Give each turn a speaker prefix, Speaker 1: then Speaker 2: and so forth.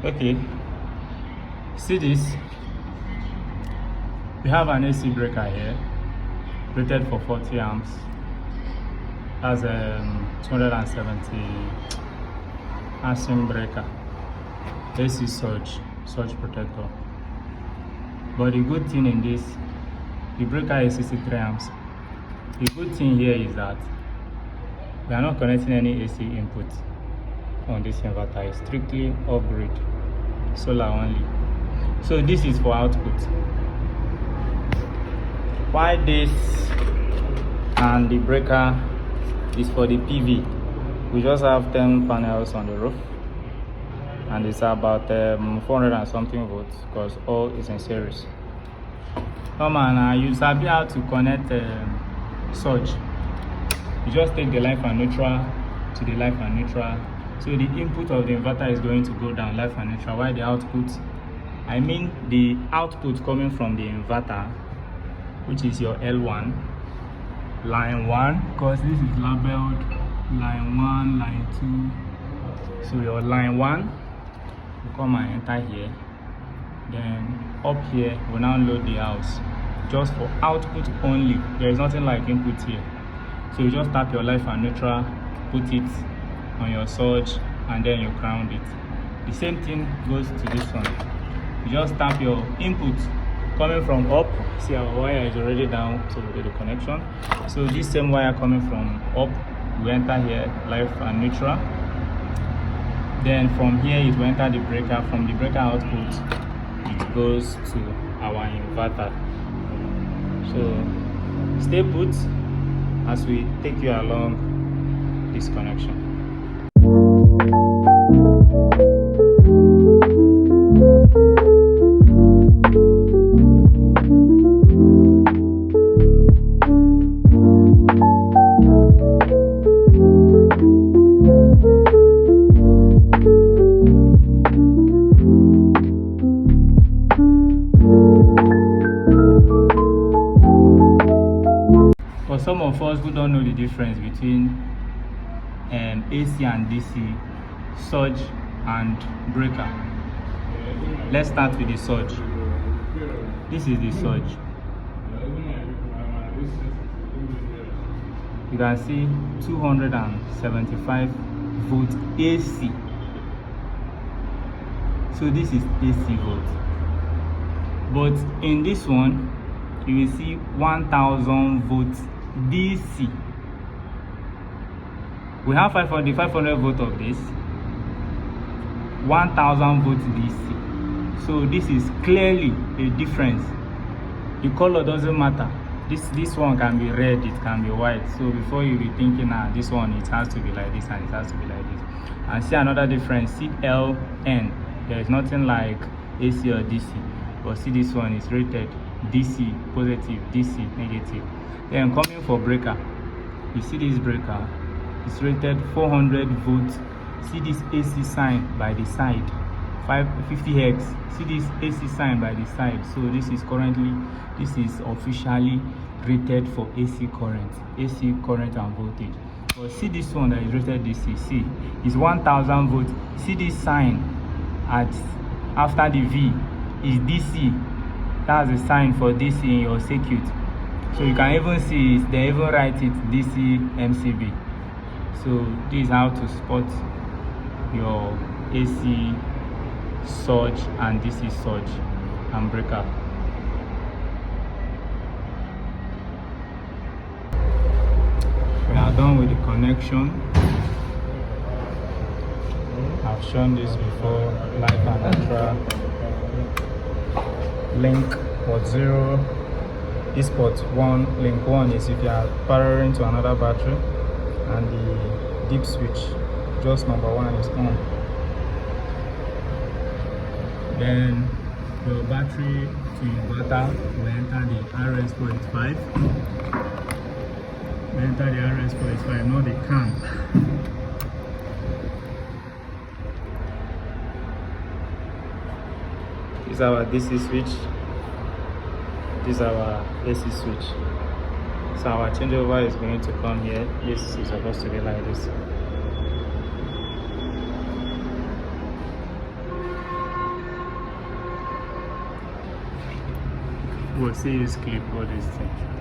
Speaker 1: Okay, see this. We have an AC breaker here, rated for 40 amps. Has a 270 ASIM breaker, AC surge protector. But the good thing in this, the breaker is 63 amps. The good thing here is that we are not connecting any AC input on this inverter. It's strictly off-grid, solar only. So this is for output. Why this and the breaker is for the PV. We just have 10 panels on the roof, and it's about 400 and something volts because all is in series. Come on, you sabi how to connect surge. You just take the live and neutral to the live and neutral. So the input of the inverter is going to go down live and neutral, while the output, I mean the output coming from the inverter, which is your L1, line 1, because this is labeled line 1, line 2. So your line 1 will come and enter here. Then up here, we'll now load the house just for output only. There is nothing like input here. So you just tap your live and neutral, put it on your surge, and then you ground it. The same thing goes to this one. You just tap your input coming from up. See, our wire is already down to the connection. So this same wire coming from up will enter here, live and neutral. Then from here it will enter the breaker. From the breaker output, it goes to our inverter. So stay put as we take you along this connection. For some of us who don't know the difference between AC and DC, surge and breaker, let's start with the surge. This is the surge. You can see 275 volt AC. So this is AC volt. But in this one, you will see 1000 volts DC. We have 500 volt of this, 1000 volts DC. So this is clearly a difference. The color doesn't matter. This one can be red, it can be white. So before you be thinking, this one it has to be like this and it has to be like this. And see another difference, CLN. There is nothing like AC or DC. But see, this one is rated DC positive, DC negative. Then coming for breaker, you see this breaker is rated 400 volts. See this AC sign by the side, 550X. See this AC sign by the side. So this is officially rated for AC current and voltage. But see this one that is rated DC. See, is 1000 volts. See this sign after the V is DC. That's a sign for DC in your circuit. So you can even see they even write it DC MCB. So this is how to spot your AC surge and DC surge and breaker. We are done with the connection. I've shown this before, live and neutral. Link port 0. This port 1, link 1 is if you are powering to another battery, and the deep switch, just number 1, is on. Then your battery to inverter will enter the RS485. We enter the RS485, not the CAN. This is our DC switch. This is our AC switch. So our changeover is going to come here. This is supposed to be like this. We'll see this clip all this thing.